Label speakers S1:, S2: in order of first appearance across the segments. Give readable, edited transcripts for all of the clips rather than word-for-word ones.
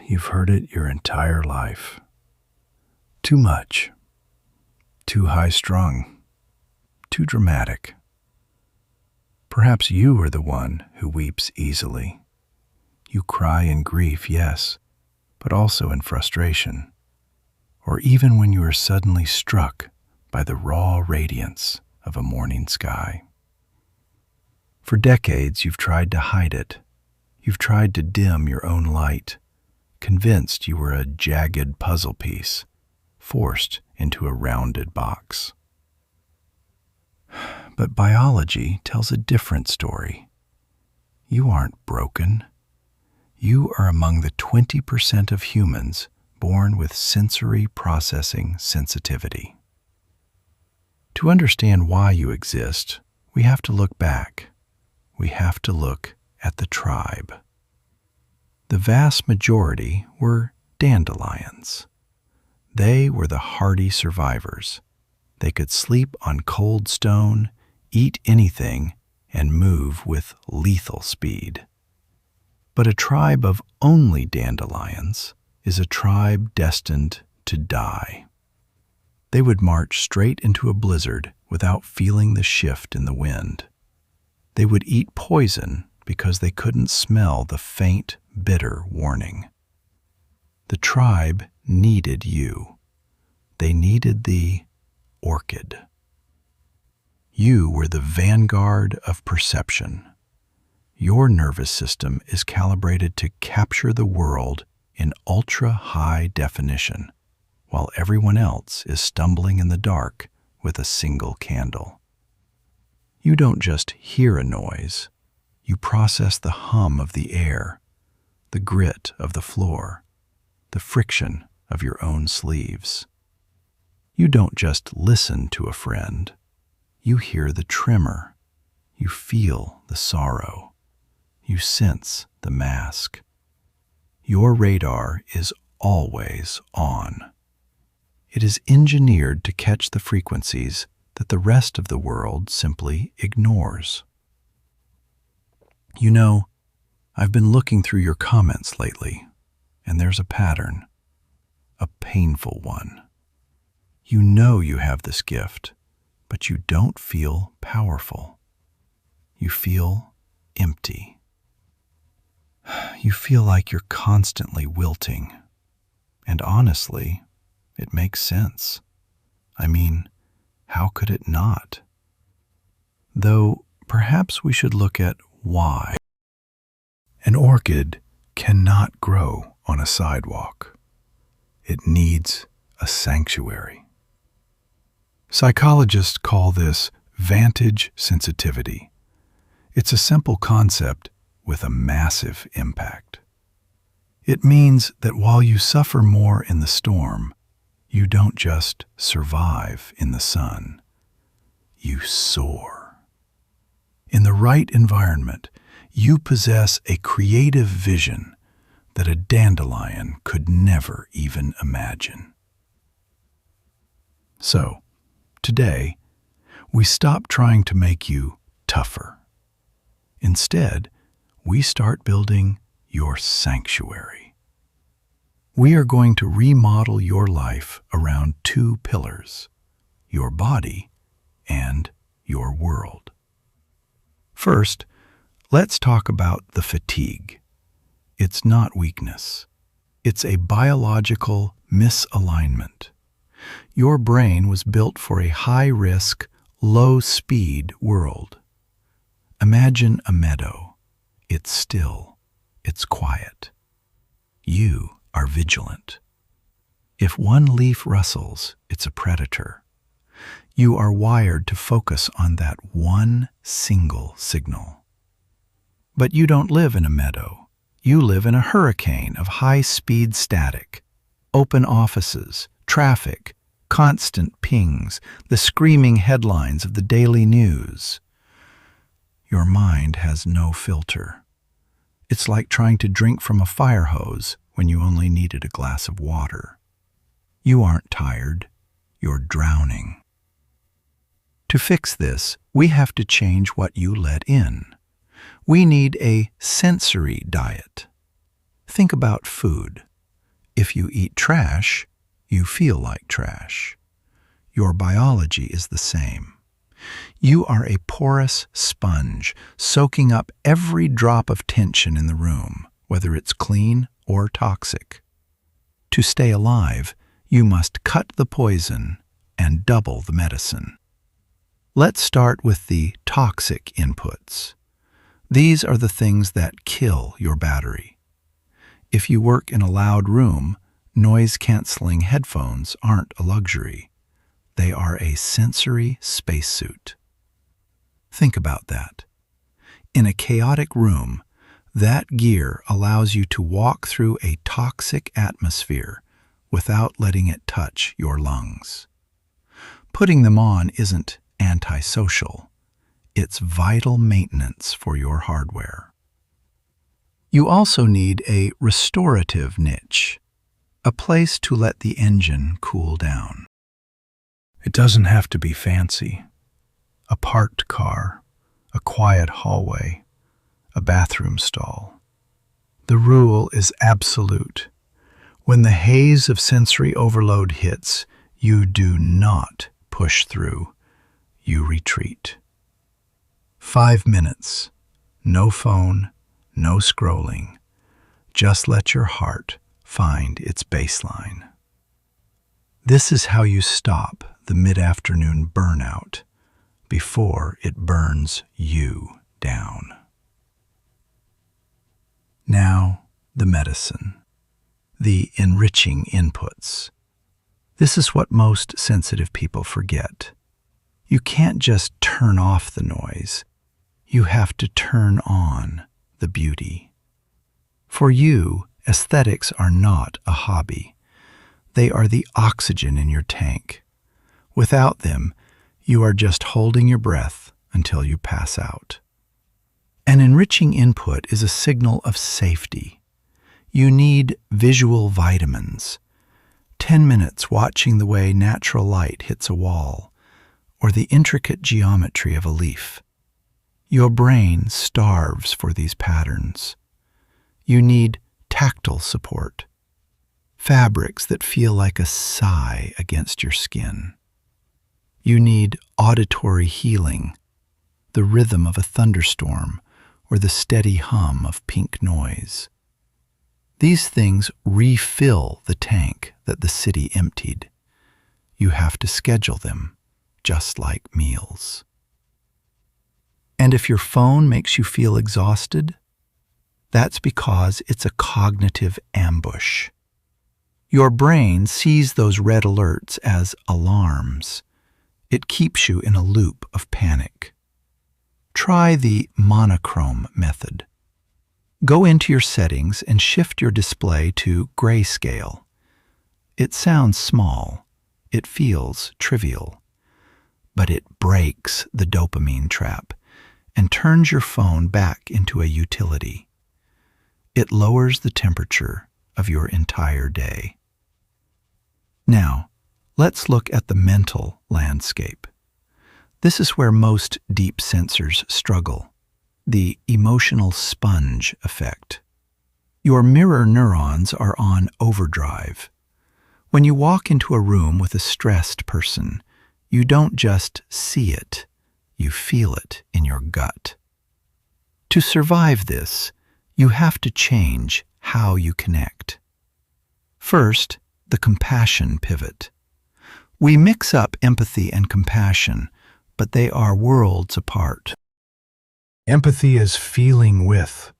S1: you've heard it your entire life. Too much. Too high-strung. Too dramatic. Perhaps you are the one who weeps easily. You cry in grief, yes, but also in frustration, or even when you are suddenly struck by the raw radiance of a morning sky. For decades, you've tried to hide it. You've tried to dim your own light, convinced you were a jagged puzzle piece, forced into a rounded box. But biology tells a different story. You aren't broken. You are among the 20% of humans born with sensory processing sensitivity. To understand why you exist, we have to look back. We have to look at the tribe. The vast majority were dandelions. They were the hardy survivors. They could sleep on cold stone, eat anything, and move with lethal speed. But a tribe of only dandelions is a tribe destined to die. They would march straight into a blizzard without feeling the shift in the wind. They would eat poison because they couldn't smell the faint, bitter warning. The tribe needed you. They needed the orchid. You were the vanguard of perception. Your nervous system is calibrated to capture the world in ultra-high definition, while everyone else is stumbling in the dark with a single candle. You don't just hear a noise. You process the hum of the air, the grit of the floor, the friction of your own sleeves. You don't just listen to a friend. You hear the tremor. You feel the sorrow. You sense the mask. Your radar is always on. It is engineered to catch the frequencies that the rest of the world simply ignores. You know, I've been looking through your comments lately, and there's a pattern, a painful one. You know you have this gift, but you don't feel powerful. You feel empty. You feel like you're constantly wilting. And honestly, it makes sense. I mean, how could it not? Though perhaps we should look at why. An orchid cannot grow on a sidewalk. It needs a sanctuary. Psychologists call this vantage sensitivity. It's a simple concept with a massive impact. It means that while you suffer more in the storm, you don't just survive in the sun. You soar. In the right environment, you possess a creative vision that a dandelion could never even imagine. So, today, we stop trying to make you tougher. Instead, we start building your sanctuary. We are going to remodel your life around two pillars, your body and your world. First, let's talk about the fatigue. It's not weakness. It's a biological misalignment. Your brain was built for a high-risk, low-speed world. Imagine a meadow. It's still. It's quiet. You are vigilant. If one leaf rustles, it's a predator. You are wired to focus on that one single signal. But you don't live in a meadow. You live in a hurricane of high-speed static, open offices, traffic, constant pings, the screaming headlines of the daily news. Your mind has no filter. It's like trying to drink from a fire hose when you only needed a glass of water. You aren't tired. You're drowning. To fix this, we have to change what you let in. We need a sensory diet. Think about food. If you eat trash, you feel like trash. Your biology is the same. You are a porous sponge, soaking up every drop of tension in the room, whether it's clean or toxic. To stay alive, you must cut the poison and double the medicine. Let's start with the toxic inputs. These are the things that kill your battery. If you work in a loud room, noise-canceling headphones aren't a luxury. They are a sensory spacesuit. Think about that. In a chaotic room, that gear allows you to walk through a toxic atmosphere without letting it touch your lungs. Putting them on isn't antisocial. It's vital maintenance for your hardware. You also need a restorative niche, a place to let the engine cool down. It doesn't have to be fancy. A parked car, a quiet hallway, a bathroom stall. The rule is absolute. When the haze of sensory overload hits, you do not push through. You retreat. 5 minutes. No phone, no scrolling. Just let your heart find its baseline. This is how you stop the mid-afternoon burnout before it burns you down. Now, the medicine. The enriching inputs. This is what most sensitive people forget. You can't just turn off the noise. You have to turn on the beauty. For you, aesthetics are not a hobby. They are the oxygen in your tank. Without them, you are just holding your breath until you pass out. An enriching input is a signal of safety. You need visual vitamins. 10 minutes watching the way natural light hits a wall, or the intricate geometry of a leaf. Your brain starves for these patterns. You need tactile support. Fabrics that feel like a sigh against your skin. You need auditory healing, the rhythm of a thunderstorm or the steady hum of pink noise. These things refill the tank that the city emptied. You have to schedule them, just like meals. And if your phone makes you feel exhausted, that's because it's a cognitive ambush. Your brain sees those red alerts as alarms. It keeps you in a loop of panic. Try the monochrome method. Go into your settings and shift your display to grayscale. It sounds small, it feels trivial, but it breaks the dopamine trap and turns your phone back into a utility. It lowers the temperature of your entire day. Now, let's look at the mental landscape. This is where most deep sensors struggle. The emotional sponge effect. Your mirror neurons are on overdrive. When you walk into a room with a stressed person, you don't just see it, you feel it in your gut. To survive this, you have to change how you connect. First, the compassion pivot. We mix up empathy and compassion, but they are worlds apart. Empathy is feeling with.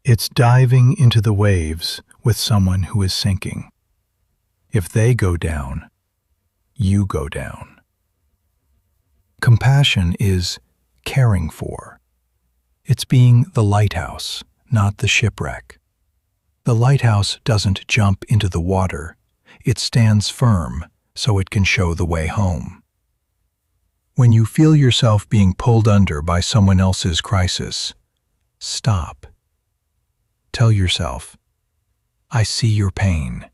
S1: It's diving into the waves with someone who is sinking. If they go down, you go down. Compassion is caring for. It's being the lighthouse, not the shipwreck. The lighthouse doesn't jump into the water. It stands firm so it can show the way home. When you feel yourself being pulled under by someone else's crisis, stop. Tell yourself, I see your pain,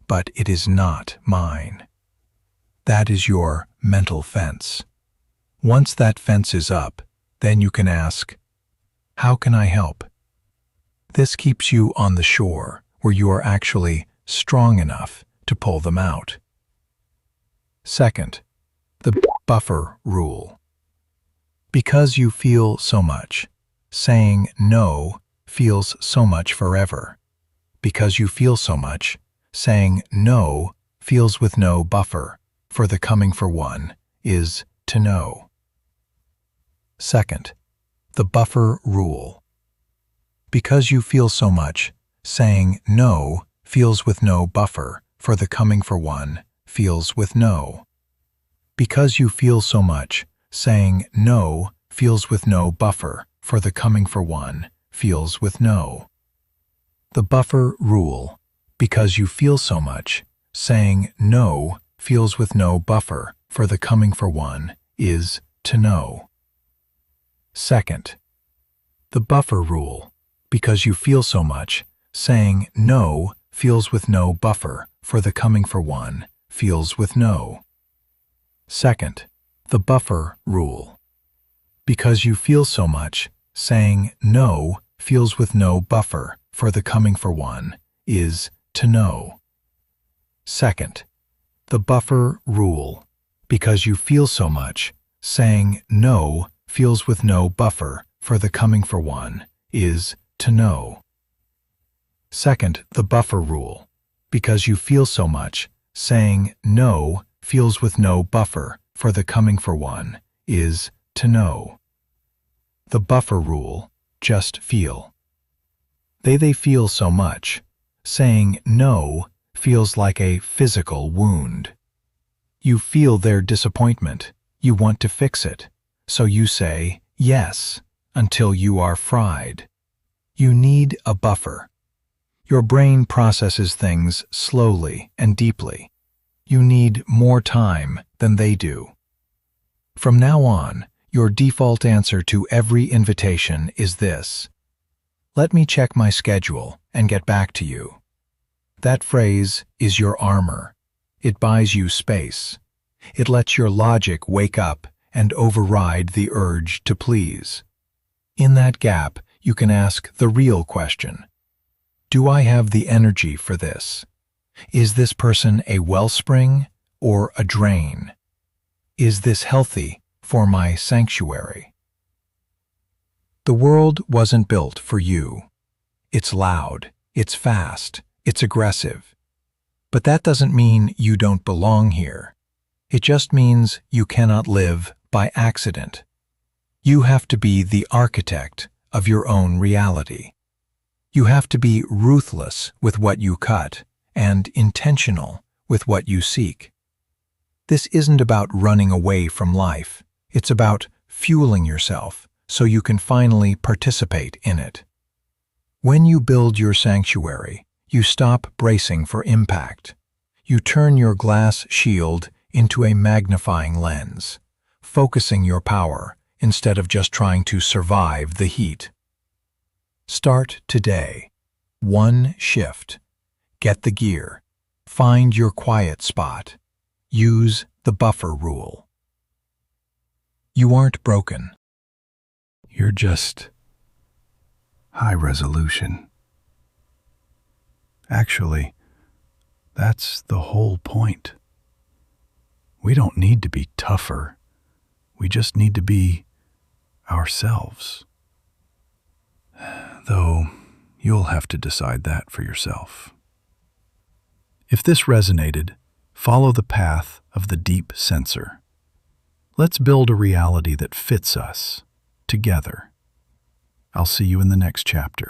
S1: but it is not mine. That is your mental fence. Once that fence is up, then you can ask, how can I help? This keeps you on the shore where you are actually strong enough to pull them out. Second, the buffer rule. Because you feel so much, saying no feels so much forever. Because you feel so much, saying no feels with no buffer, for the coming for one is to know. Second, the buffer rule. Because you feel so much, saying no feels with no buffer, for the coming for one feels with no. Because you feel so much, saying no feels with no buffer, for the coming for one feels with no. The buffer rule. Because you feel so much, saying no feels with no buffer, for the coming for one is to know. Second, the buffer rule. Because you feel so much, saying no feels with no buffer, for the coming for one feels with no. Second, the buffer rule. Because you feel so much, saying no feels with no buffer, for the coming for one is to know. Second, the buffer rule. Because you feel so much, saying no feels with no buffer, for the coming for one is to know. Second, the buffer rule. Because you feel so much, saying no feels with no buffer, for the coming for one is to know. The buffer rule. Just feel. They feel so much. Saying no feels like a physical wound. You feel their disappointment. You want to fix it. So you say yes until you are fried. You need a buffer. Your brain processes things slowly and deeply. You need more time than they do. From now on, your default answer to every invitation is this: let me check my schedule and get back to you. That phrase is your armor. It buys you space. It lets your logic wake up and override the urge to please. In that gap, you can ask the real question. Do I have the energy for this? Is this person a wellspring or a drain? Is this healthy for my sanctuary? The world wasn't built for you. It's loud, it's fast, it's aggressive. But that doesn't mean you don't belong here. It just means you cannot live by accident. You have to be the architect of your own reality. You have to be ruthless with what you cut and intentional with what you seek. This isn't about running away from life. It's about fueling yourself so you can finally participate in it. When you build your sanctuary, you stop bracing for impact. You turn your glass shield into a magnifying lens, focusing your power instead of just trying to survive the heat. Start today. One shift. Get the gear. Find your quiet spot. Use the buffer rule. You aren't broken. You're just high resolution. Actually, that's the whole point. We don't need to be tougher. We just need to be ourselves. Though you'll have to decide that for yourself. If this resonated, follow the path of the deep sensor. Let's build a reality that fits us, together. I'll see you in the next chapter.